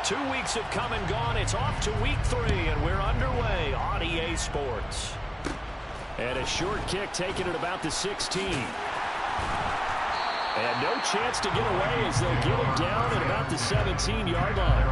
2 weeks have come and gone. It's off to week 3, and we're underway on EA Sports. And a short kick taken at about the 16. And no chance to get away as they'll get him down at about the 17-yard line.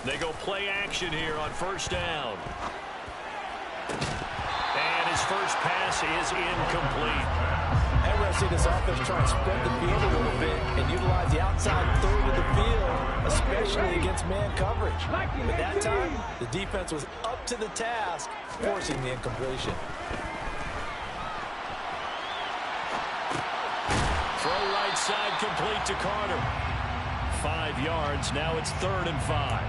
They go play action here on first down. And his first pass is incomplete. And we're going to see this offense try and spread the field a little bit and utilize the outside third of the field, especially against man coverage. But that time, the defense was up to the task, forcing the incompletion. Throw right side complete to Carter. 5 yards. Now it's 3rd and 5.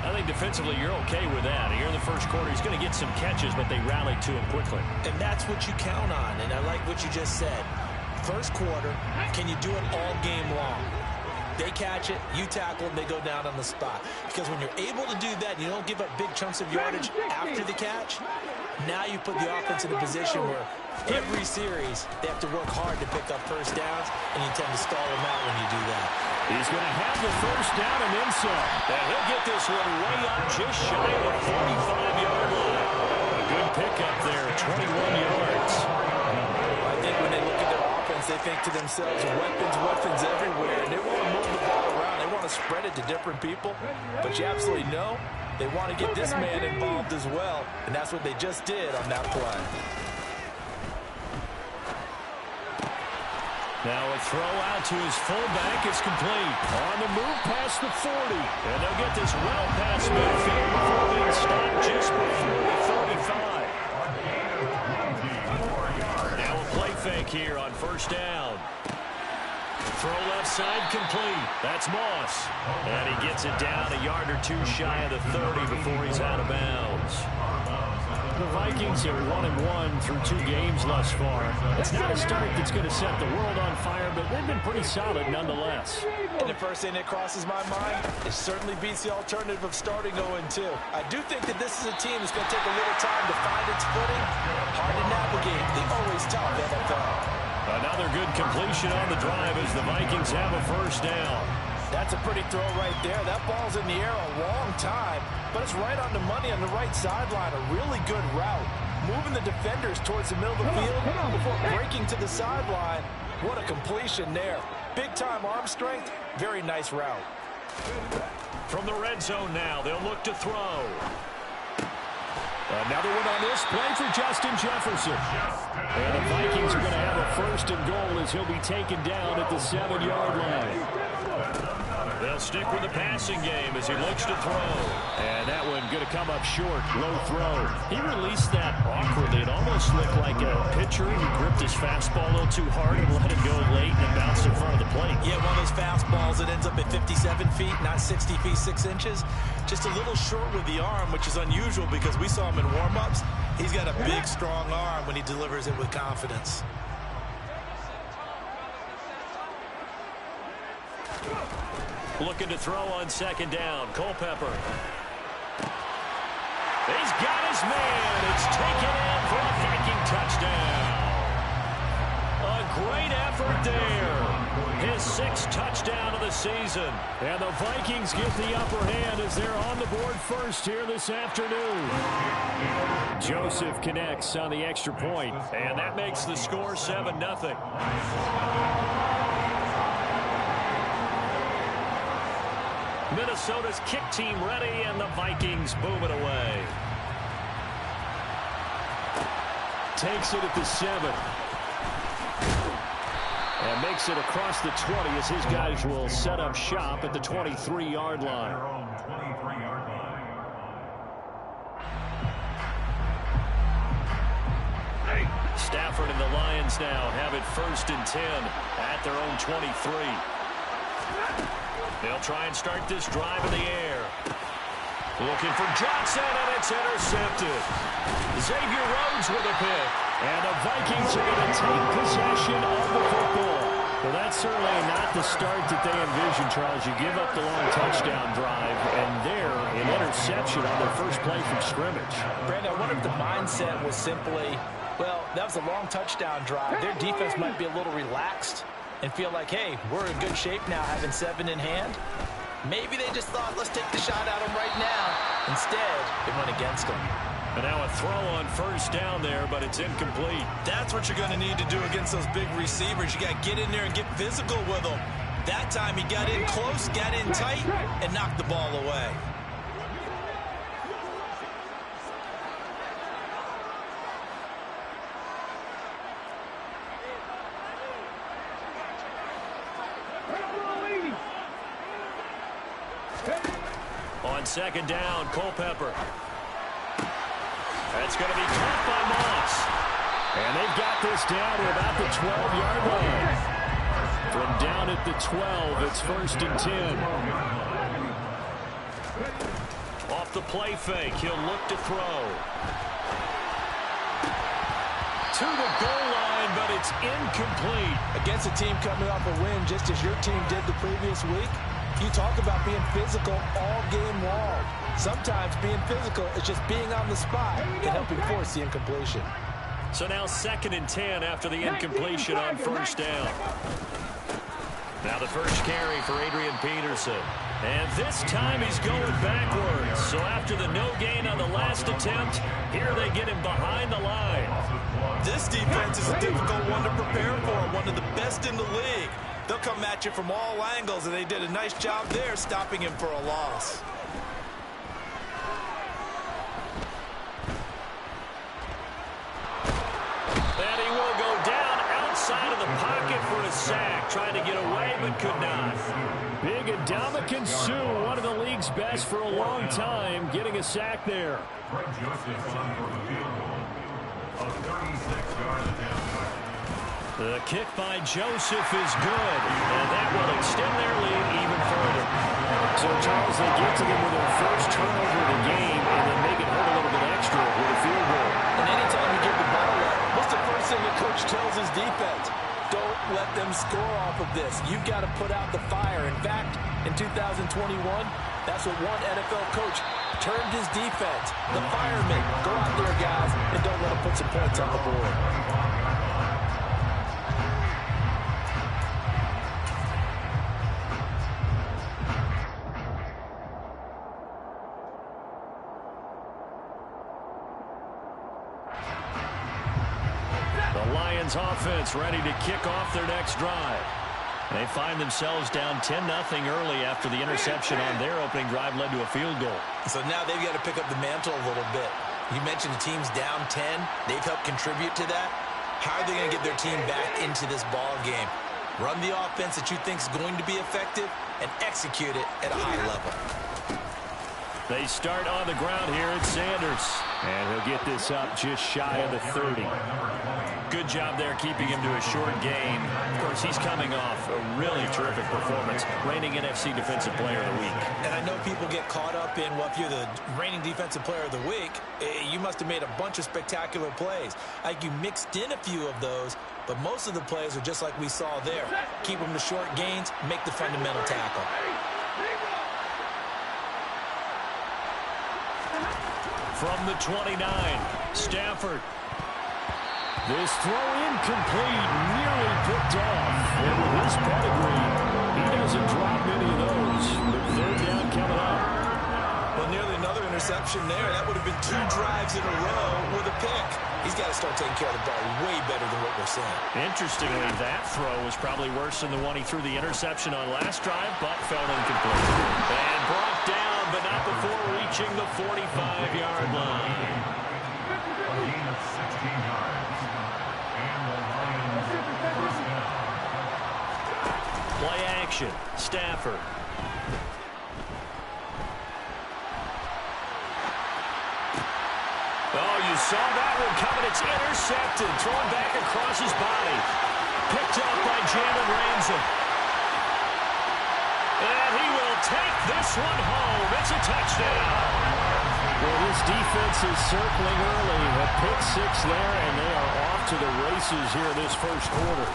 I think defensively you're okay with that. Here in the first quarter, he's going to get some catches, but they rallied to him quickly. And that's what you count on, and I like what you just said. First quarter, can you do it all game long? They catch it, you tackle them, they go down on the spot. Because when you're able to do that, you don't give up big chunks of yardage after the catch, now you put the offense in a position where every series they have to work hard to pick up first downs, and you tend to stall them out when you do that. He's going to have the first down and then some. And he'll get this one way up just shy of the 45-yard line. A good pickup there, 21 yards. I think when they look at their offense, they think to themselves, weapons everywhere, and they want to move the ball around. They want to spread it to different people. But you absolutely know they want to get this man involved as well, and that's what they just did on that play. Now a throw out to his fullback is complete. On the move past the 40. And they'll get this well past midfield before being stopped just before the 35. Now a play fake here on first down. Throw left side complete. That's Moss. And he gets it down a yard or two shy of the 30 before he's out of bounds. The Vikings are 1-1 through 2 games thus far. It's not a start that's going to set the world on fire, but they've been pretty solid nonetheless. And the first thing that crosses my mind, it certainly beats the alternative of starting 0-2. I do think that this is a team that's going to take a little time to find its footing. Hard to navigate the always tough NFL. Another good completion on the drive as the Vikings have a first down. That's a pretty throw right there. That ball's in the air a long time, but it's right on the money on the right sideline. A really good route. Moving the defenders towards the middle of the field before breaking to the sideline. What a completion there. Big-time arm strength. Very nice route. From the red zone now, they'll look to throw. Another one on this play for Justin Jefferson. And the Vikings are going to have a first and goal as he'll be taken down at the 7-yard line. They'll stick with the passing game as he looks to throw. And that one going to come up short. Low throw. He released that awkwardly. It almost looked like a pitcher who gripped his fastball a little too hard and let it go late and it bounced in front of the plate. Yeah, one of those fastballs that ends up at 57 feet, not 60 feet, 6 inches. Just a little short with the arm, which is unusual because we saw him in warm-ups. He's got a big, strong arm when he delivers it with confidence. Looking to throw on second down. Culpepper. He's got his man. It's taken in for a Viking touchdown. A great effort there. His 6th touchdown of the season. And the Vikings get the upper hand as they're on the board first here this afternoon. Joseph connects on the extra point. And that makes the score 7-0. Minnesota's kick team ready, and the Vikings boom it away. Takes it at the 7. And makes it across the 20 as his guys will set up shop at the 23-yard line. Stafford and the Lions now have it 1st and 10 at their own 23. They'll try and start this drive in the air. Looking for Johnson, and it's intercepted. Xavier Rhodes with a pick. And the Vikings are going to take possession of the football. Well, that's certainly not the start that they envisioned, Charles. You give up the long touchdown drive, and there, an interception on their first play from scrimmage. Brandon, I wonder if the mindset was simply, well, that was a long touchdown drive. Their defense might be a little relaxed and feel like, hey, we're in good shape now having 7 in hand. Maybe they just thought, let's take the shot at them right now. Instead, it went against them. And now a throw on first down there, but it's incomplete. That's what you're going to need to do against those big receivers. You got to get in there and get physical with them. That time he got in close, got in tight, and knocked the ball away. On second down, Culpepper. That's going to be caught by Moss. And they've got this down to about the 12-yard line. From down at the 12, it's 1st and 10. Off the play fake, he'll look to throw. To the goal line, but it's incomplete. Against a team coming off a win, just as your team did the previous week, you talk about being physical all game long. Sometimes being physical is just being on the spot and helping force the incompletion. So now 2nd and 10 after the incompletion on first down. Now the first carry for Adrian Peterson. And this time he's going backwards. So after the no gain on the last attempt, here they get him behind the line. This defense is a difficult one to prepare for, one of the best in the league. They'll come at you from all angles, and they did a nice job there stopping him for a loss. And he will go down outside of the pocket for a sack. Trying to get away, but could not. Big Ndamukong Suh, one of the league's best for a long time, getting a sack there. The kick by Joseph is good, and that will extend their lead even further. So, Charles, they get to them with their first turnover of the game, and then make it hurt a little bit extra with a field goal. And anytime you give the ball up, what's the first thing the coach tells his defense? Don't let them score off of this. You've got to put out the fire. In fact, in 2021, that's what one NFL coach termed his defense. The firemen. Go out there, guys, and don't let them put some points on the board. Offense ready to kick off their next drive. They find themselves down 10-0 early after the interception on their opening drive led to a field goal. So now they've got to pick up the mantle a little bit. You mentioned the team's down 10. They've helped contribute to that. How are they going to get their team back into this ball game? Run the offense that you think is going to be effective and execute it at a high level. They start on the ground here at Sanders. And he'll get this up just shy of the 30. Good job there keeping him to a short gain. Of course, he's coming off a really terrific performance, reigning NFC Defensive Player of the Week. And I know people get caught up in, well, if you're the reigning Defensive Player of the Week, you must have made a bunch of spectacular plays. Like you mixed in a few of those, but most of the plays are just like we saw there. Keep them to short gains, make the fundamental tackle. From the 29, Stafford. This throw incomplete, nearly picked off. And with his pedigree, he doesn't drop many of those. But 3rd down coming up. Well, nearly another interception there. That would have been 2 drives in a row with a pick. He's got to start taking care of the ball way better than what we're seeing. Interestingly, that throw was probably worse than the one he threw the interception on last drive, but fell incomplete. And brought down, but not before reaching the 45-yard line. Play action. Stafford. Oh, you saw that one coming. It's intercepted. Thrown back across his body. Picked up by Jalen Ramsey. And he will take this one home. It's a touchdown. Well, this defense is circling early. A pick six there, and they are off to the races here this first quarter.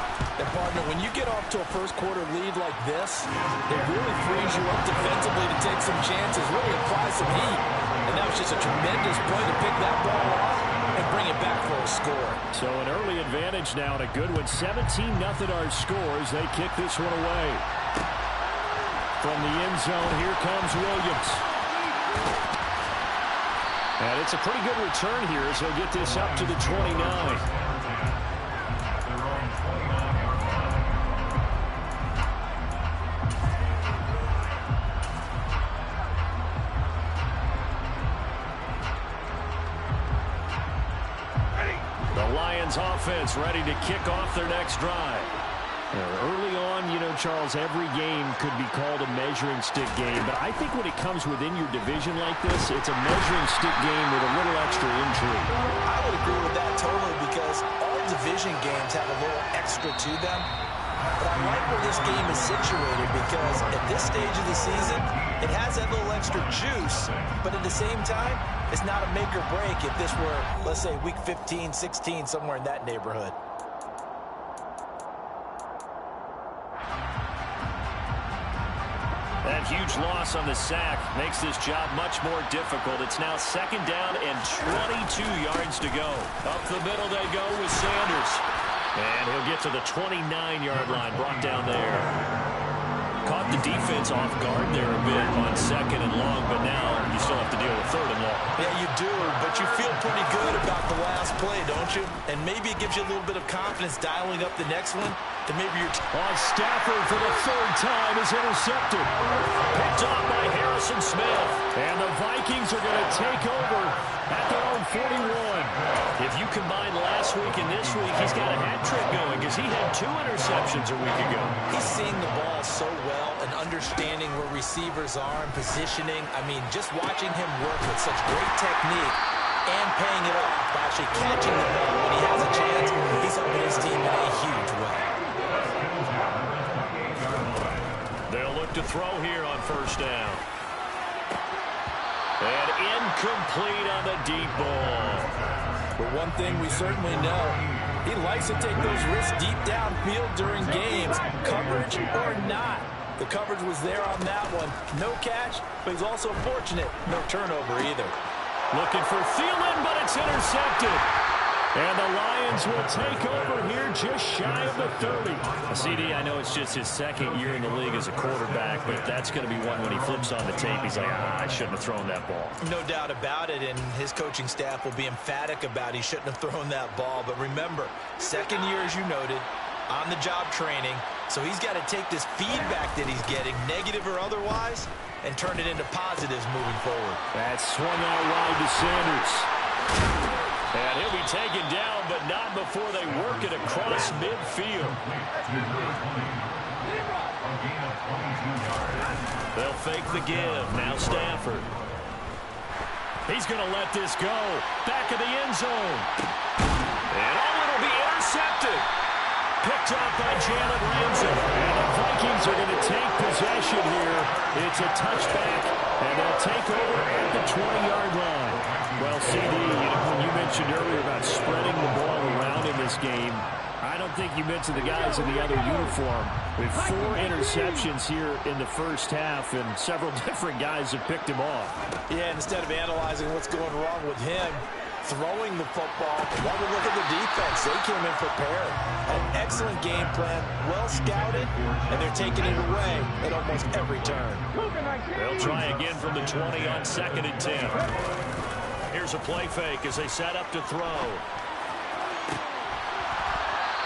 And, partner, when you get off to a first-quarter lead like this, it really frees you up defensively to take some chances, really apply some heat. And that was just a tremendous play to pick that ball off and bring it back for a score. So an early advantage now, and a good one. 17-0 our scores. They kick this one away. From the end zone, here comes Williams. And it's a pretty good return here as he'll get this up to the 29. The Lions offense ready to kick off their next drive. Early on, you know, Charles, every game could be called a measuring stick game. But I think when it comes within your division like this, it's a measuring stick game with a little extra intrigue. I would agree with that totally because all division games have a little extra to them. But I like where this game is situated because at this stage of the season, it has that little extra juice. But at the same time, it's not a make or break if this were, let's say, week 15, 16, somewhere in that neighborhood. That huge loss on the sack makes this job much more difficult. It's now second down and 22 yards to go. Up the middle they go with Sanders. And he'll get to the 29-yard line, brought down there. Caught the defense off guard there a bit on second and long, but now you still have to deal with third and long. Yeah, you do, but you feel pretty good about the last play, don't you? And maybe it gives you a little bit of confidence dialing up the next one. And maybe you're... Stafford for the third time is intercepted. Picked off by Harrison Smith. And the Vikings are going to take over at their own 41. If you combine last week and this week, he's got a hat trick going because he had 2 interceptions a week ago. He's seeing the ball so well and understanding where receivers are and positioning. I mean, just watching him work with such great technique and paying it off by actually catching the ball when he has a chance, he's helping his team in a huge way. They'll look to throw here on first down. And incomplete on the deep ball. But one thing we certainly know, he likes to take those risks deep downfield during games, coverage or not. The coverage was there on that one. No catch, but he's also fortunate. No turnover either. Looking for Thielen, but it's intercepted. And the Lions will take over here just shy of the 30. CD, I know it's just his second year in the league as a quarterback, but that's going to be one when he flips on the tape. He's like, I shouldn't have thrown that ball. No doubt about it, and his coaching staff will be emphatic about he shouldn't have thrown that ball. But remember, second year, as you noted, on-the-job training, so he's got to take this feedback that he's getting, negative or otherwise, and turn it into positives moving forward. That swung out wide to Sanders. And he'll be taken down, but not before they work it across midfield. They'll fake the give. Now Stafford. He's going to let this go. Back of the end zone. And it'll be intercepted. Picked up by Jalen Ramsey. And the Vikings are going to take possession here. It's a touchback, and they'll take over at the 20-yard line. Well, CD, when you mentioned earlier about spreading the ball around in this game, I don't think you mentioned the guys in the other uniform. With 4 interceptions here in the first half, and several different guys have picked him off. Yeah, instead of analyzing what's going wrong with him, throwing the football, while we look at the defense, they came in prepared. An excellent game plan, well scouted, and they're taking it away at almost every turn. They'll try again from the 20 on 2nd and 10. Here's a play fake as they set up to throw.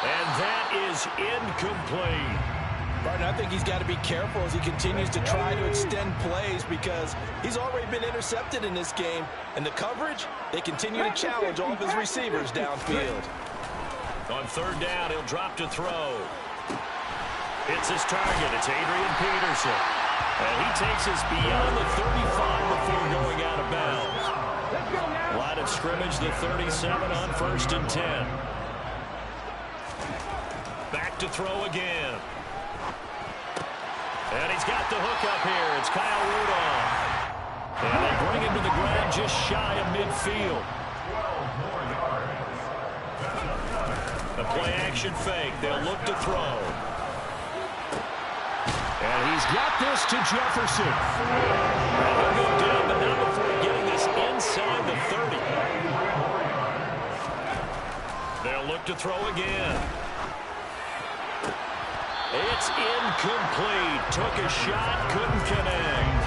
And that is incomplete. Barton, I think he's got to be careful as he continues to try to extend plays because he's already been intercepted in this game. And the coverage, they continue to challenge all of his receivers downfield. On 3rd down, he'll drop to throw. It's his target. It's Adrian Peterson. And he takes us beyond the 35 before going out of bounds. Line of scrimmage, the 37 on 1st and 10. Back to throw again. And he's got the hook up here. It's Kyle Rudolph. And they bring him to the ground just shy of midfield. The play action fake. They'll look to throw. And he's got this to Jefferson. And he'll go down, but not before getting this inside the 30. They'll look to throw again. It's incomplete. Took a shot, couldn't connect.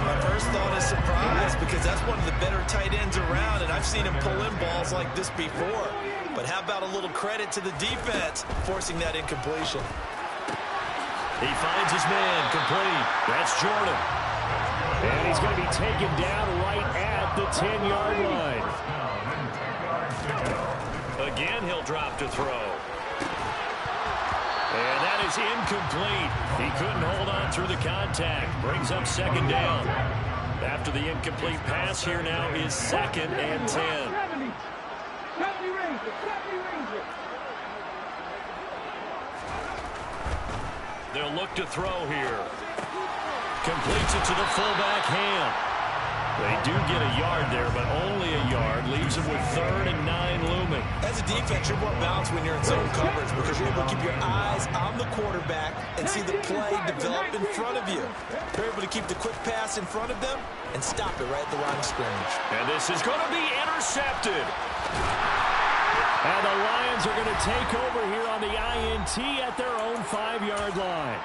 My first thought is surprise because that's one of the better tight ends around, and I've seen him pull in balls like this before. But how about a little credit to the defense forcing that incompletion? He finds his man, complete. That's Jordan. And he's going to be taken down right at the 10-yard line. Again, he'll drop to throw. And that is incomplete. He couldn't hold on through the contact. Brings up second down. After the incomplete pass, here now is 2nd and 10. They'll look to throw here. Completes it to the fullback, Ham. They do get a yard there, but only a yard. Leaves them with 3rd and 9 looming. As a defense, you're more balanced when you're in zone coverage because you're able to keep your eyes on the quarterback and see the play develop in front of you. You're able to keep the quick pass in front of them and stop it right at the line of scrimmage. And this is going to be intercepted. And the Lions are going to take over here on the INT at their own 5-yard line.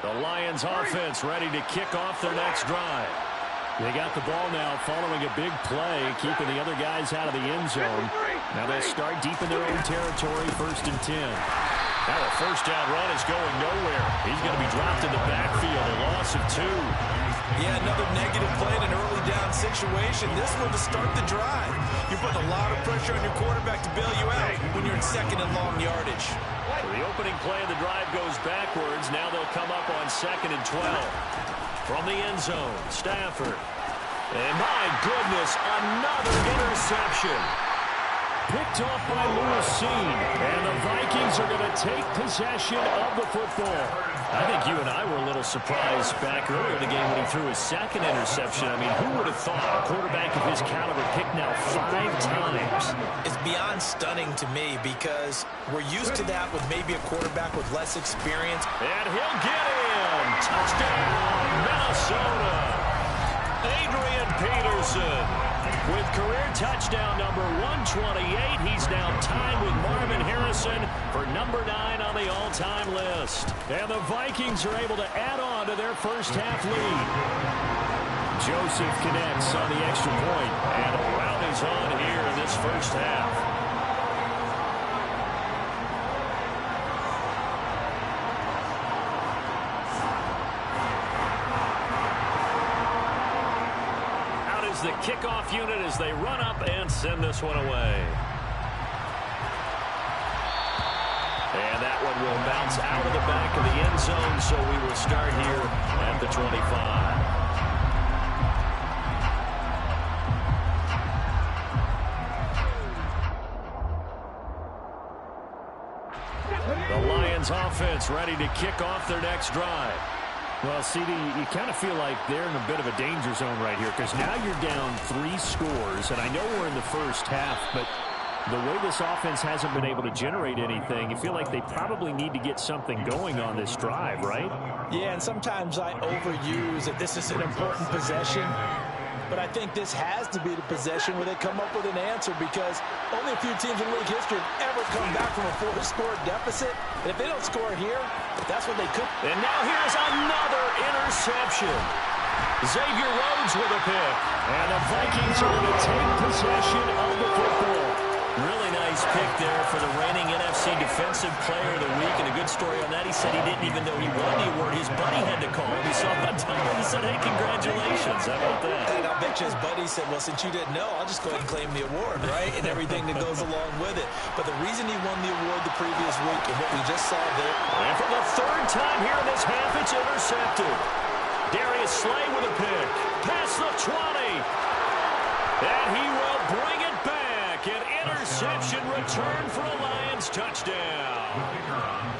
The Lions offense ready to kick off their next drive. They got the ball now following a big play, keeping the other guys out of the end zone. Now they'll start deep in their own territory, 1st and 10. Now a first down run is going nowhere. He's going to be dropped in the backfield, a loss of 2. Yeah, another negative play in an early down situation. This one to start the drive. You're putting a lot of pressure on your quarterback to bail you out when you're in 2nd and long yardage. The opening play of the drive goes backwards. Now they'll come up on 2nd and 12. From the end zone, Stafford. And my goodness, another interception. Picked off by Lewis Cine. And the Vikings are going to take possession of the football. I think you and I were a little surprised back earlier in the game when he threw his 2nd interception. I mean, who would have thought a quarterback of his caliber picked now 5 times? It's beyond stunning to me because we're used to that with maybe a quarterback with less experience. And he'll get in. Touchdown, Minnesota. Adrian Peterson with career touchdown number 128. He's now tied with Marvin Harrison for number 9 on the all-time list. And the Vikings are able to add on to their first half lead. Joseph connects on the extra point, and a round is on here in this first half. The kickoff unit as they run up and send this one away. And that one will bounce out of the back of the end zone, so we will start here at the 25. The Lions offense ready to kick off their next drive. Well, CD, you kind of feel like they're in a bit of a danger zone right here because now you're down 3 scores, and I know we're in the first half, but the way this offense hasn't been able to generate anything, you feel like they probably need to get something going on this drive, right? Yeah, and sometimes I overuse that this is an important possession, but I think this has to be the possession where they come up with an answer because only a few teams in league history have ever come back from a 4-score deficit. And if they don't score here, that's what they could. And now here's another interception. Xavier Rhodes with a pick. And the Vikings are going to take possession of the football. Really nice pick there for the reigning NFC Defensive Player of the Week. And a good story on that, he said he didn't even know he won the award. His buddy had to call him. He saw him on time and said, hey, congratulations. How about that? And I'll bet you his buddy said, well, since you didn't know, I'll just go ahead and claim the award, right? And everything that goes along with it. But the reason he won the award the previous week and what we just saw there. And for the 3rd time here in this half, it's intercepted. Darius Slay with a pick. Past the 20. And he will bring it back. An interception return for a Lions touchdown.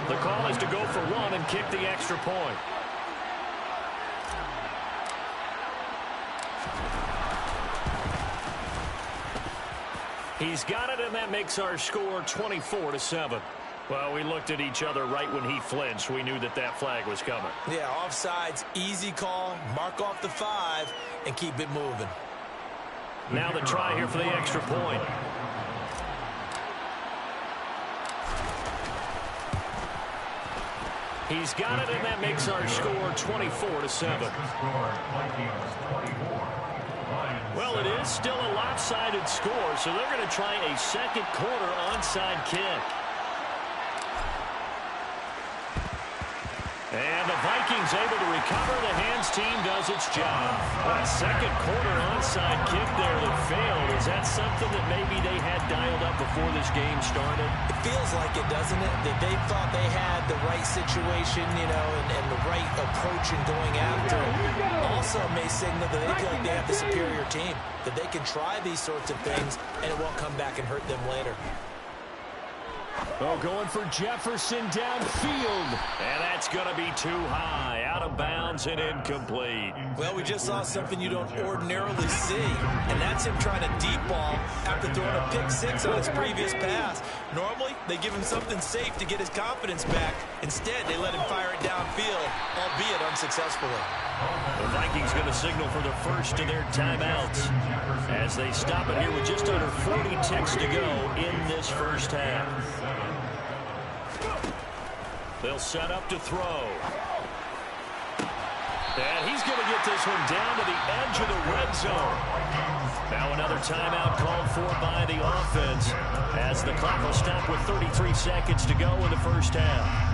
The call is to go for one and kick the extra point. He's got it, and that makes our score 24-7. Well, we looked at each other right when he flinched. We knew that that flag was coming. Yeah, offsides, easy call, mark off the 5, and keep it moving. Now the try here for the extra point. He's got it, and that makes our score 24-7. Well, it is still a lopsided score, so they're going to try a second quarter onside kick. And the Vikings able to recover. The hands team does its job. A second quarter onside kick there that failed. Is that something that maybe they had dialed up before this game started? It feels like it, doesn't it? That they thought they had the right situation, you know, and the right approach in going after it. Also may signal that they feel like they have the superior team, that they can try these sorts of things and it won't come back and hurt them later. Oh, going for Jefferson downfield. And that's going to be too high. Out of bounds and incomplete. Well, we just saw something you don't ordinarily see, and that's him trying to deep ball after throwing a pick 6 on his previous pass. Normally, they give him something safe to get his confidence back. Instead, they let him fire it downfield, albeit unsuccessfully. The Vikings going to signal for the first of their timeouts as they stop it here with just under 40 ticks to go in this first half. They'll set up to throw. And he's going to get this one down to the edge of the red zone. Now another timeout called for by the offense as the clock will stop with 33 seconds to go in the first half.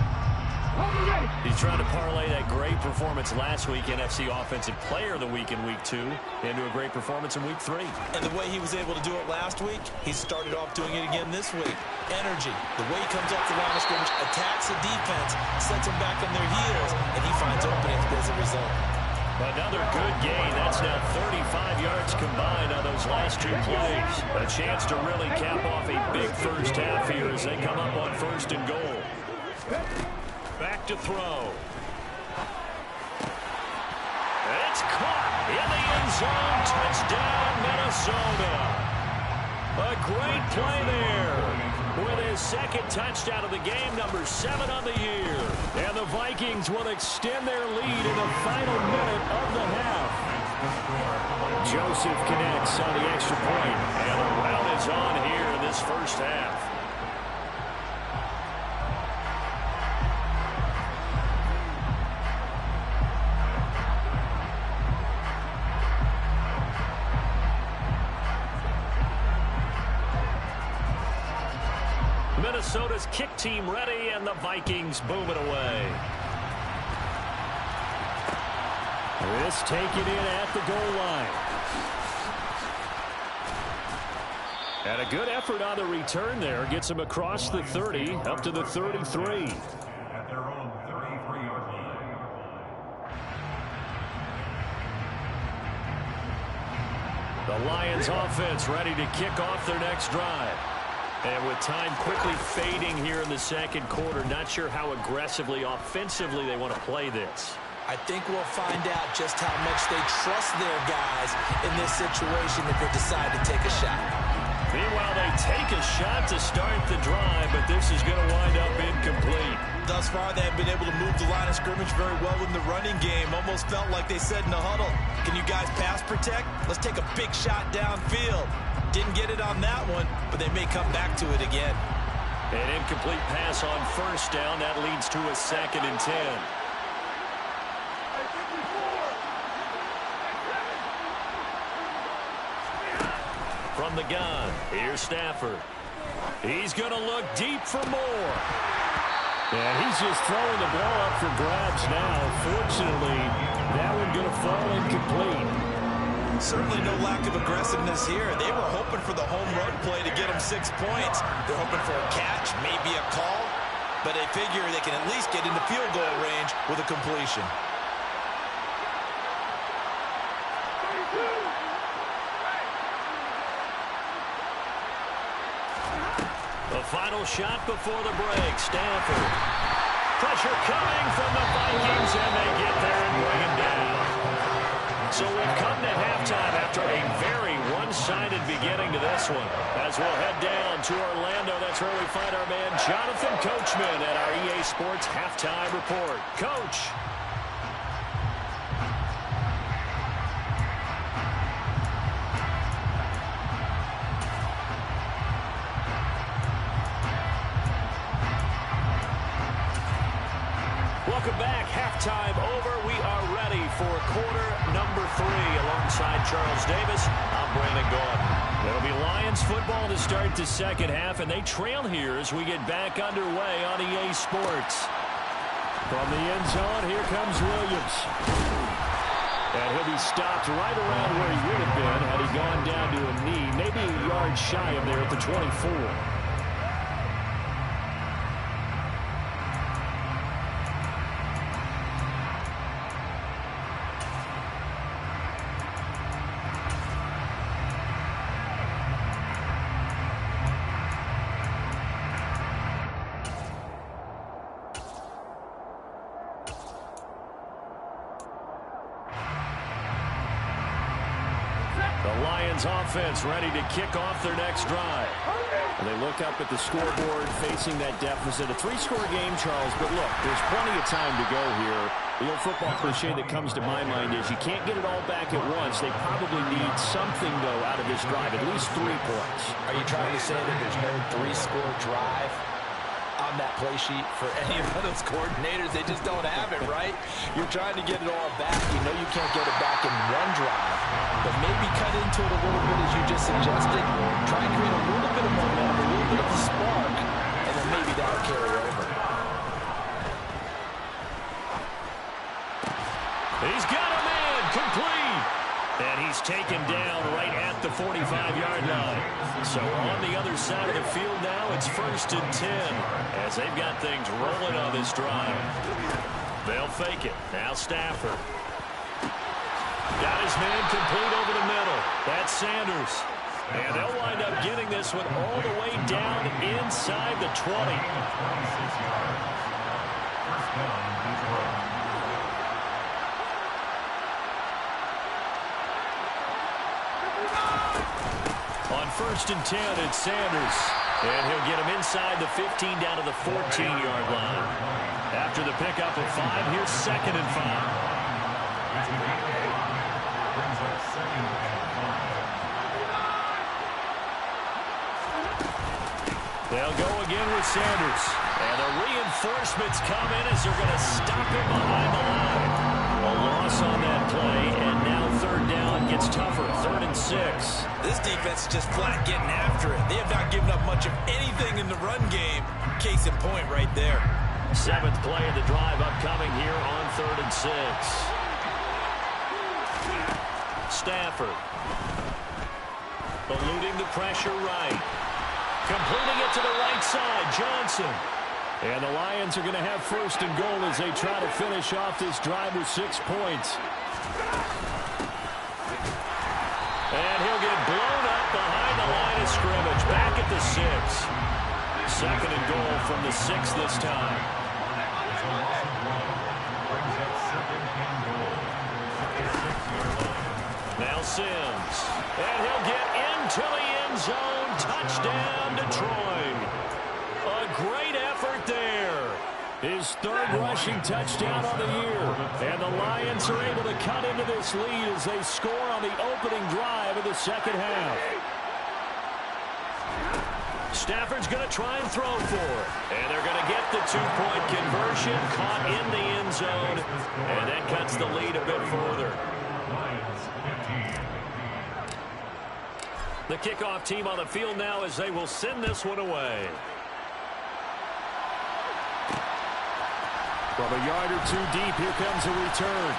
He's trying to parlay that great performance last week, NFC Offensive Player of the Week in Week 2, into a great performance in Week 3. And the way he was able to do it last week, he started off doing it again this week. Energy, the way he comes off the line of scrimmage, attacks the defense, sets them back on their heels, and he finds openings as a result. Another good gain. That's now 35 yards combined on those last two plays. A chance to really cap off a big first half here as they come up on 1st and goal. Back to throw. It's caught in the end zone. Touchdown, Minnesota. A great play there with his second touchdown of the game, number 7 on the year. And the Vikings will extend their lead in the final minute of the half. Joseph connects on the extra point, and the rout is on here in this first half. Minnesota's kick team ready, and the Vikings boom it away. This taken in at the goal line. And a good effort on the return there. Gets him across the 30, up to the 33. At their own 33-yard line. The Lions offense ready to kick off their next drive. And with time quickly fading here in the second quarter, not sure how aggressively, offensively they want to play this. I think we'll find out just how much they trust their guys in this situation if they decide to take a shot. Meanwhile, they take a shot to start the drive, but this is going to wind up incomplete. Thus far, they have been able to move the line of scrimmage very well in the running game. Almost felt like they said in the huddle, can you guys pass protect? Let's take a big shot downfield. Didn't get it on that one, but they may come back to it again. An incomplete pass on first down. That leads to a 2nd and 10. From the gun, here's Stafford. He's going to look deep for more. And he's just throwing the ball up for grabs now. Fortunately, that one going to fall incomplete. Certainly no lack of aggressiveness here. They were hoping for the home run play to get them 6 points. They're hoping for a catch, maybe a call, but they figure they can at least get into field goal range with a completion. The final shot before the break, Stafford. Pressure coming from the Vikings, and they get there and bring him down. So we've come to halftime after a very one-sided beginning to this one. As we'll head down to Orlando, that's where we find our man Jonathan Coachman at our EA Sports Halftime Report. Coach. Welcome back. Halftime over. We are ready for quarter number 3. Alongside Charles Davis, I'm Brandon Gaudin. It'll be Lions football to start the second half, and they trail here as we get back underway on EA Sports. From the end zone, here comes Williams. And he'll be stopped right around where he would have been had he gone down to a knee, maybe a yard shy of there at the 24. Offense ready to kick off their next drive. And they look up at the scoreboard facing that deficit. A 3-score game, Charles, but look, there's plenty of time to go here. The old football cliche that comes to my mind is you can't get it all back at once. They probably need something, though, out of this drive, at least 3 points. Are you trying to say that there's no 3-score drive on that play sheet for any of those coordinators? They just don't have it, right? You're trying to get it all back. You know you can't get it back in one drive, but maybe cut into it a little bit as you just suggested. Try and create a little bit of momentum, a little bit of a spark, and then maybe that'll carry over. He's got a man complete. And he's taken down right at the 45-yard line. So on the other side of the field now, it's 1st and 10 as they've got things rolling on this drive. They'll fake it. Now Stafford. Got his man complete over the middle. That's Sanders. And they'll wind up getting this one all the way down inside the 20. On 1st and 10, it's Sanders. And he'll get him inside the 15 down to the 14-yard line. After the pickup of 5, here's 2nd and 5. They'll go again with Sanders. And the reinforcements come in as they're going to stop him behind the line. A loss on that play, and now 3rd down gets tougher. 3rd and 6. This defense is just flat getting after it. They have not given up much of anything in the run game. Case in point right there. 7th play of the drive upcoming here on 3rd and 6. Stafford. Eluding the pressure right. Completing it to the right side, Johnson. And the Lions are going to have 1st and goal as they try to finish off this drive with 6 points. And he'll get blown up behind the line of scrimmage. Back at the 6. 2nd and goal from the 6 this time. Now Sims. And he'll get into the end zone. Touchdown, Detroit. A great effort there. His 3rd rushing touchdown on the year. And the Lions are able to cut into this lead as they score on the opening drive of the second half. Stafford's going to try and throw for it. And they're going to get the 2-point conversion, caught in the end zone. And that cuts the lead a bit further. The kickoff team on the field now as they will send this one away. From a yard or 2 deep, here comes a return.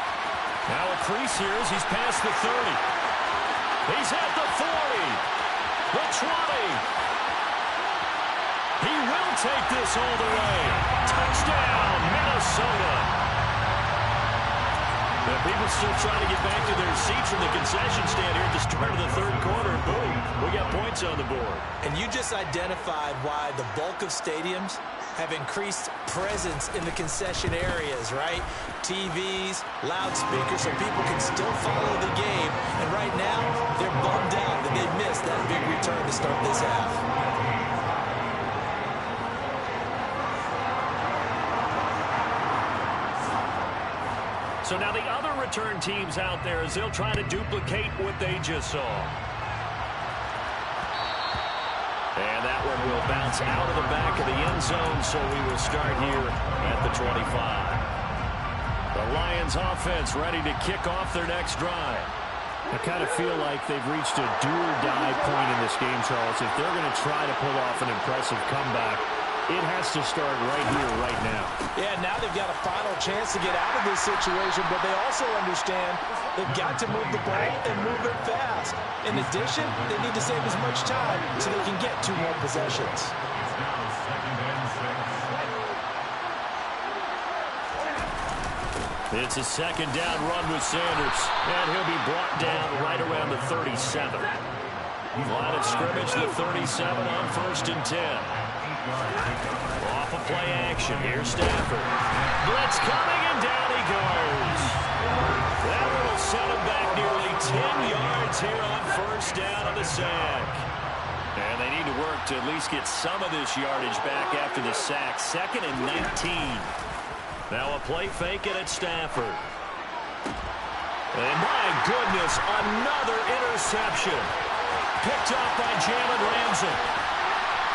Now a crease here as he's past the 30. He's at the 40. The 20. He will take this all the way. Touchdown, Minnesota. The people still trying to get back to their seats from the concession stand here at the start of the 3rd quarter. Boom, we got points on the board. And you just identified why the bulk of stadiums have increased presence in the concession areas, right? TVs, loudspeakers, so people can still follow the game. And right now, they're bummed out that they missed that big return to start this half. So now the other return teams out there as they'll try to duplicate what they just saw. And that one will bounce out of the back of the end zone, so we will start here at the 25. The Lions offense ready to kick off their next drive. I kind of feel like they've reached a do-or-die point in this game, Charles. If they're going to try to pull off an impressive comeback, it has to start right here, right now. Yeah, now they've got a final chance to get out of this situation, but they also understand they've got to move the ball and move it fast. In addition, they need to save as much time so they can get 2 more possessions. It's a second down run with Sanders, and he'll be brought down right around the 37. Line of scrimmage, the 37 on 1st and 10. Off of play action. Here's Stafford. Blitz coming, and down he goes. That will set him back nearly 10 yards here on 1st down on the sack. And they need to work to at least get some of this yardage back after the sack. 2nd and 19. Now a play fake, and it's Stafford. And my goodness, another interception. Picked up by Jalen Ramsey.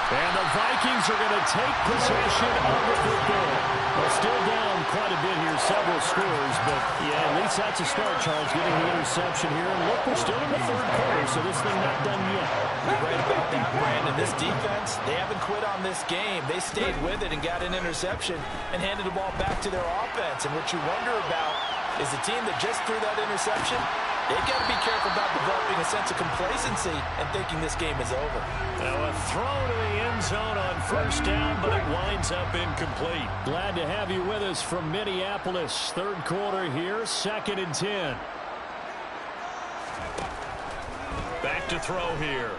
And the Vikings are going to take possession of the football. Well, still down quite a bit here, several scores, but yeah, at least that's a start, Charles, getting the interception here. And look, we're still in the 3rd quarter, so this thing not done yet. You're right about that, Brandon. This defense, they haven't quit on this game. They stayed with it and got an interception and handed the ball back to their offense. And what you wonder about is the team that just threw that interception, they've got to be careful about developing a sense of complacency and thinking this game is over. Now a throw to the end zone on 1st down, but it winds up incomplete. Glad to have you with us from Minneapolis. 3rd quarter here, 2nd and 10. Back to throw here.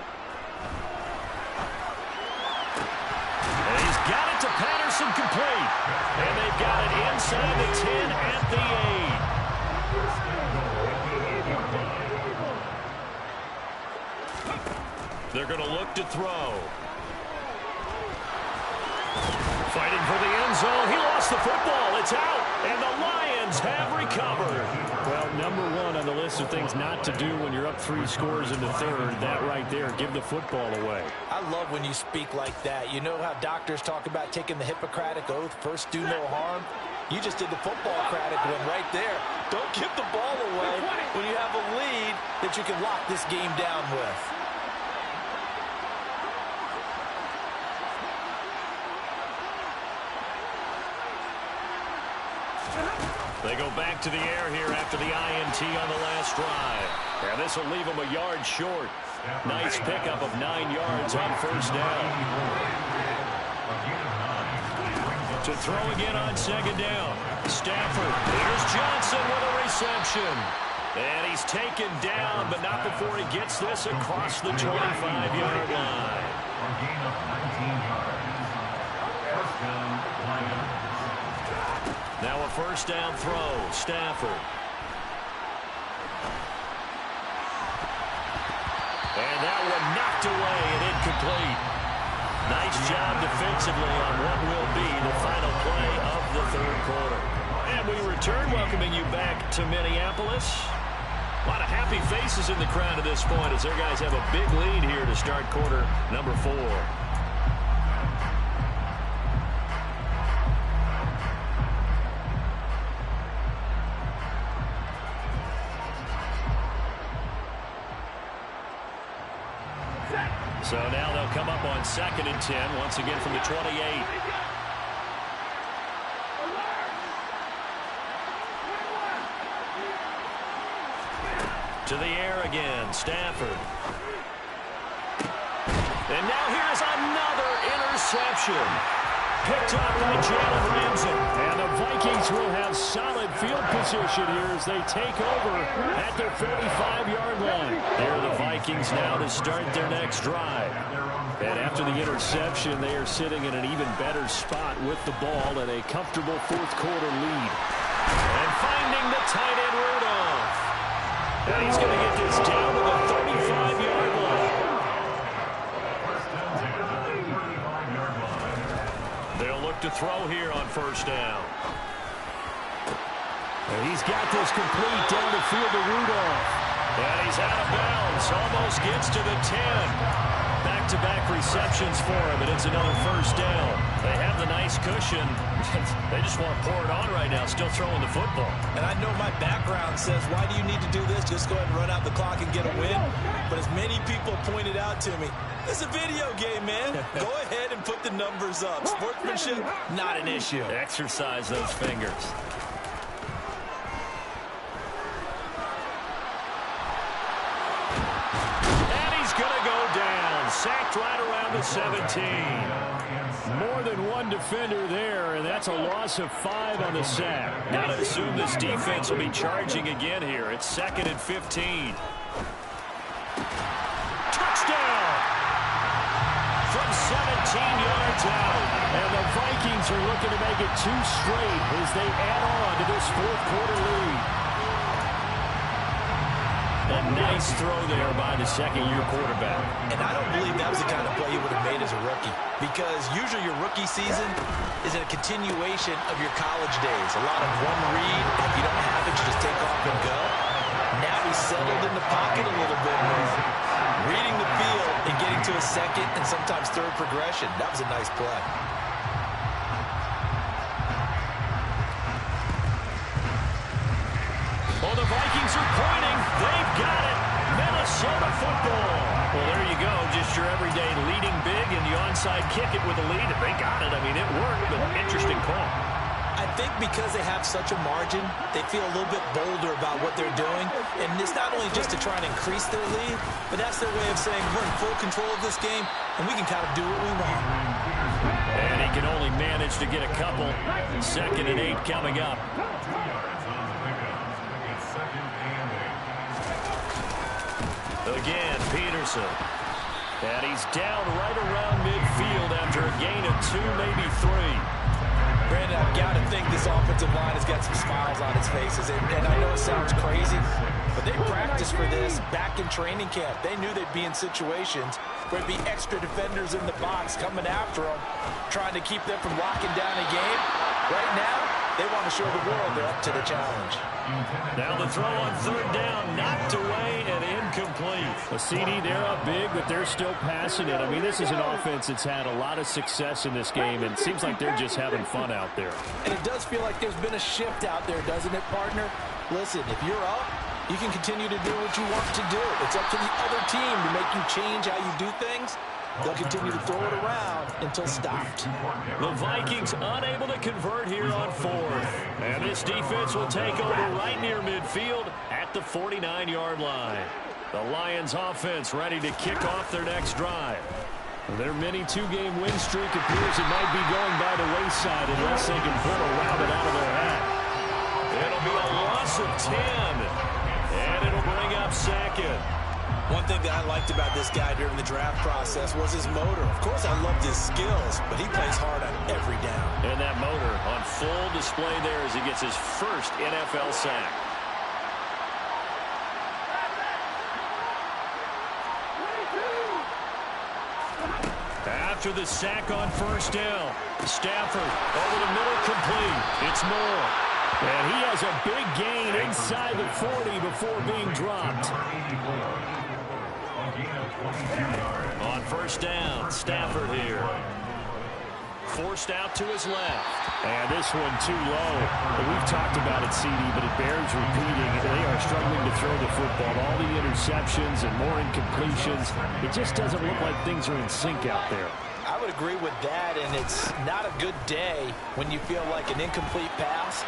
And he's got it to Patterson, complete. And they've got it inside the 10 at the 8. They're going to look to throw. Fighting for the end zone. He lost the football. It's out. And the Lions have recovered. Well, number 1 on the list of things not to do when you're up 3 scores in the 3rd. That right there, give the football away. I love when you speak like that. You know how doctors talk about taking the Hippocratic Oath, first do no harm? You just did the football-cratic one right there. Don't give the ball away when you have a lead that you can lock this game down with. They go back to the air here after the INT on the last drive. And this will leave them a yard short. Nice pickup of 9 yards on 1st down. To throw again on 2nd down. Stafford. Here's Johnson with a reception. And he's taken down, but not before he gets this across the 25-yard line. Now a 1st down throw. Stafford. And that one knocked away and incomplete. Nice job defensively on what will be the final play of the 3rd quarter. And we return, welcoming you back to Minneapolis. A lot of happy faces in the crowd at this point as their guys have a big lead here to start quarter number 4. So now they'll come up on 2nd and 10, once again from the 28. To the air again, Stafford. And now here's another interception. Picked up by Jalen Ramsey. And the Vikings will have solid field position here as they take over at their 45-yard line. There are the Vikings now to start their next drive. And after the interception, they are sitting in an even better spot with the ball and a comfortable fourth-quarter lead. And finding the tight end Rudolph. And he's going to get this down to the 35-yard line. They'll look to throw here on first down. And he's got this complete down the field to Rudolph. And he's out of bounds. Almost gets to the 10. Back-to-back receptions for him, and it's another first down. They have the nice cushion. They just want to pour it on right now, still throwing the football. And I know my background says, why do you need to do this? Just go ahead and run out the clock and get a win. But as many people pointed out to me, it's a video game, man. Go ahead and put the numbers up. Sportsmanship, not an issue. Exercise those fingers. Sacked right around the 17. More than one defender there, and that's a loss of 5 on the sack. Got to assume this defense will be charging again here. It's 2nd and 15. Touchdown! From 17 yards out. And the Vikings are looking to make it 2 straight as they add on to this fourth-quarter lead. A nice throw there by the second-year quarterback. And I don't believe that was the kind of play he would have made as a rookie, because usually your rookie season is a continuation of your college days. A lot of one read. If you don't have it, you just take off and go. Now he's settled in the pocket a little bit more, reading the field and getting to a second and sometimes third progression. That was a nice play. Well, the Vikings are pointing. They've got it. Minnesota football. Well, there you go. Just your everyday leading big and the onside kick it with a lead. If they got it, I mean, it worked, but interesting call. I think because they have such a margin, they feel a little bit bolder about what they're doing. And it's not only just to try and increase their lead, but that's their way of saying we're in full control of this game, and we can kind of do what we want. And he can only manage to get a couple. 2nd and 8 coming up. Again, Peterson. And he's down right around midfield after a gain of 2, maybe 3. Brandon, I've got to think this offensive line has got some smiles on its faces. And I know it sounds crazy, but they practiced for this back in training camp. They knew they'd be in situations where there'd be extra defenders in the box coming after them, trying to keep them from locking down a game. Right now, they want to show the world they're up to the challenge. Now the throw on third down, knocked away and incomplete. A CD, they're up big, but they're still passing it. I mean, this is an offense that's had a lot of success in this game, and it seems like they're just having fun out there. And it does feel like there's been a shift out there, doesn't it, partner? Listen, if you're up, you can continue to do what you want to do. It's up to the other team to make you change how you do things. They'll continue to throw it around until stopped. The Vikings unable to convert here on 4th. And this defense will take over right near midfield at the 49-yard line. The Lions offense ready to kick off their next drive. Their mini 2-game win streak appears it might be going by the wayside unless they can pull a rabbit out of their hat. It'll be a loss of 10. And it'll bring up 2nd. One thing that I liked about this guy during the draft process was his motor. Of course, I loved his skills, but he plays hard on every down. And that motor on full display there as he gets his first NFL sack. After the sack on first down, Stafford over the middle, complete. It's Moore. And he has a big gain inside the 40 before being dropped. On first down, Stafford here. Forced out to his left. And this one too low. We've talked about it, CD, but it bears repeating. They are struggling to throw the football. All the interceptions and more incompletions. It just doesn't look like things are in sync out there. I would agree with that, and it's not a good day when you feel like an incomplete pass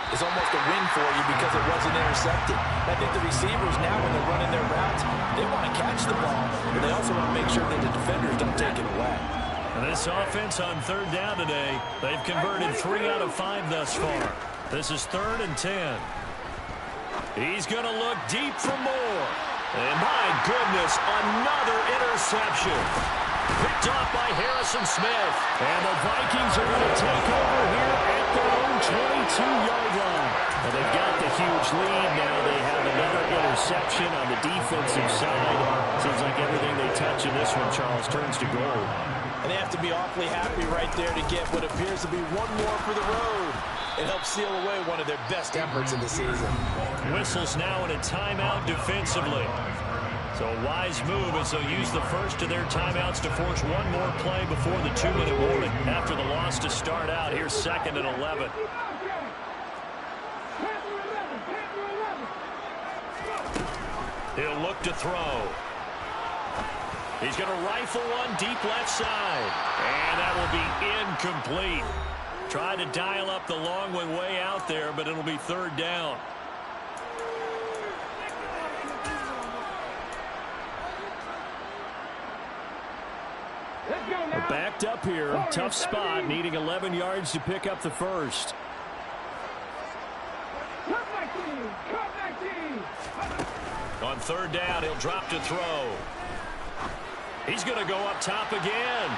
is almost a win for you because it wasn't intercepted. I think the receivers now, when they're running their routes, they want to catch the ball, but they also want to make sure that the defenders don't take it away. And this offense on third down today, they've converted 3 out of 5 thus far. This is 3rd and 10. He's going to look deep for more. And my goodness, another interception. Picked off by Harrison Smith. And the Vikings are going to take over here at their own 22-yard line. Well, they've got the huge lead now. They have another interception on the defensive side. Seems like everything they touch in this one, Charles, turns to gold. And they have to be awfully happy right there to get what appears to be one more for the road. It helps seal away one of their best efforts of the season. Whistles now in a timeout defensively. So a wise move as they'll use the first of their timeouts to force one more play before the 2-minute warning. After the loss to start out, here's 2nd and 11. He'll look to throw. He's going to rifle one deep left side. And that will be incomplete. Tried to dial up the long one way out there, but it'll be 3rd down. Backed up here. Tough spot, needing 11 yards to pick up the first. On 3rd down, he'll drop to throw. He's going to go up top again.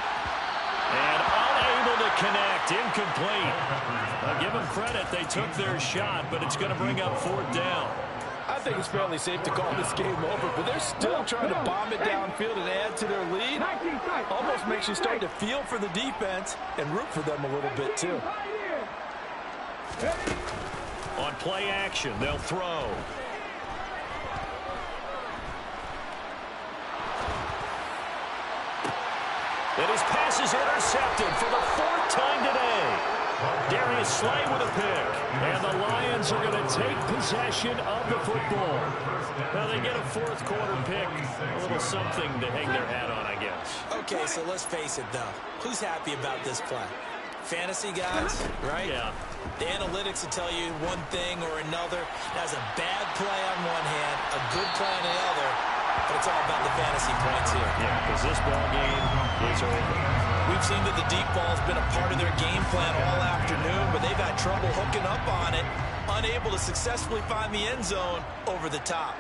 And unable to connect. Incomplete. I'll give them credit. They took their shot, but it's going to bring up 4th down. I think it's fairly safe to call this game over, but they're still trying to bomb it downfield and add to their lead. Almost makes you start to feel for the defense and root for them a little bit, too. On play action, they'll throw. And his pass is intercepted for the 4th time today. Darius Slay with a pick. And the Lions are going to take possession of the football. Now they get a 4th quarter pick. A little something to hang their hat on, I guess. Okay, so let's face it, though. Who's happy about this play? Fantasy guys, right? Yeah. The analytics will tell you one thing or another. That's a bad play on one hand, a good play on the other. But it's all about the fantasy points here. Yeah, because this ball game is over. We've seen that the deep ball's been a part of their game plan all afternoon, but they've had trouble hooking up on it, unable to successfully find the end zone over the top.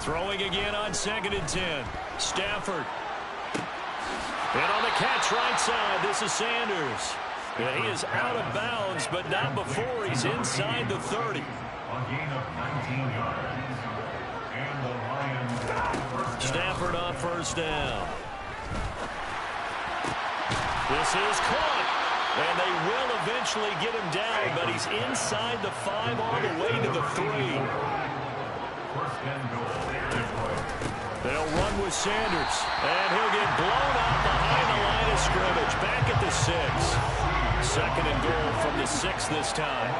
Throwing again on 2nd and 10. Stafford. And on the catch right side, this is Sanders. And he is out of bounds, but not before he's inside the 30. A gain of 19 yards. And the Lions. Stafford on 1st down. This is caught. And they will eventually get him down, but he's inside the 5 all the way to the 3. 1st and goal. They'll run with Sanders. And he'll get blown out behind the line of scrimmage. Back at the 6. 2nd and goal from the 6 this time.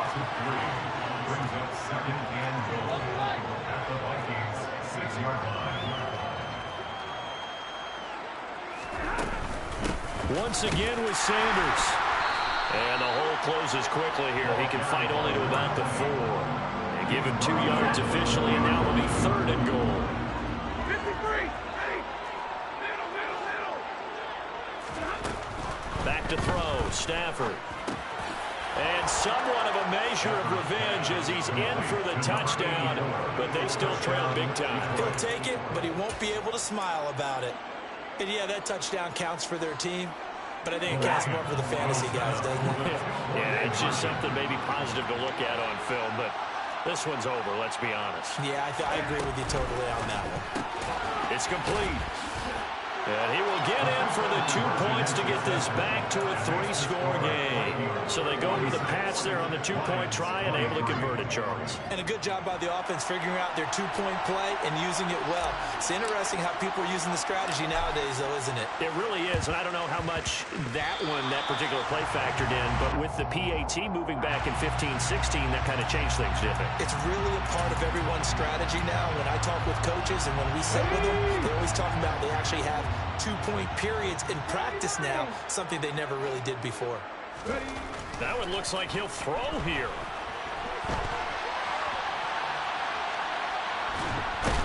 Brings up 2nd and goal at the Vikings 6-yard line. Once again with Sanders. And the hole closes quickly here. He can fight only to about the 4. They give him 2 yards officially, and now it'll be 3rd and goal. 53. Back to throw, Stafford. And somewhat of a measure of revenge as he's in for the touchdown, but they still trail big time. He'll take it, but he won't be able to smile about it. And yeah, that touchdown counts for their team, but I think it counts more for the fantasy guys, doesn't it? Yeah, it's just something maybe positive to look at on film, but this one's over, let's be honest. Yeah, I agree with you totally on that one. It's complete. And he will get in for the 2 points to get this back to a 3-score game. So they go with the pass there on the 2-point try and able to convert it, Charles. And a good job by the offense figuring out their 2-point play and using it well. It's interesting how people are using the strategy nowadays, though, isn't it? It really is, and I don't know how much that particular play factored in, but with the PAT moving back in 15-16, that kind of changed things, didn't it? It's really a part of everyone's strategy now. When I talk with coaches and when we sit with them, they're always talking about they actually have 2-point periods in practice now, something they never really did before. That one looks like he'll throw here.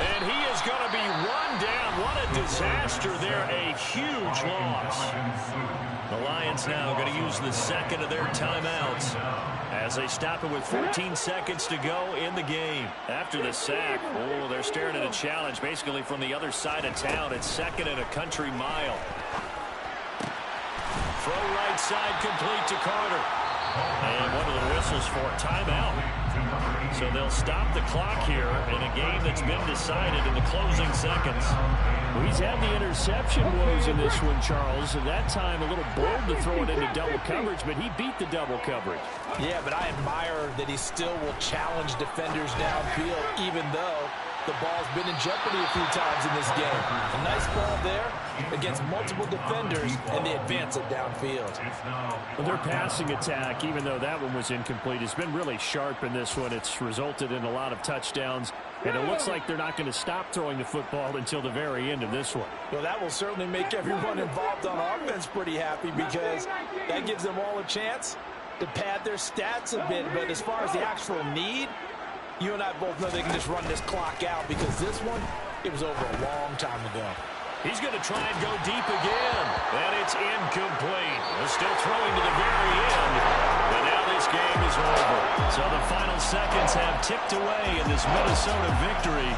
And he is going to be run down. What a disaster there. A huge loss. The Lions now going to use the second of their timeouts as they stop it with 14 seconds to go in the game. After the sack, oh, they're staring at a challenge basically from the other side of town. It's second and a country mile. Throw right side complete to Carter. And one of the whistles for a timeout. So they'll stop the clock here in a game that's been decided in the closing seconds. Well, he's had the interception woes in this one, Charles, and that time a little bold to throw it into double coverage, but he beat the double coverage. Yeah, but I admire that he still will challenge defenders downfield, even though the ball's been in jeopardy a few times in this game. A nice ball there against multiple defenders, and they advance it downfield. Well, their passing attack, even though that one was incomplete, has been really sharp in this one. It's resulted in a lot of touchdowns, and it looks like they're not going to stop throwing the football until the very end of this one. Well, that will certainly make everyone involved on offense pretty happy because that gives them all a chance to pad their stats a bit. But as far as the actual need, you and I both know they can just run this clock out because this one, it was over a long time ago. He's going to try and go deep again. And it's incomplete. They're still throwing to the very end. But now this game is over. So the final seconds have ticked away in this Minnesota victory.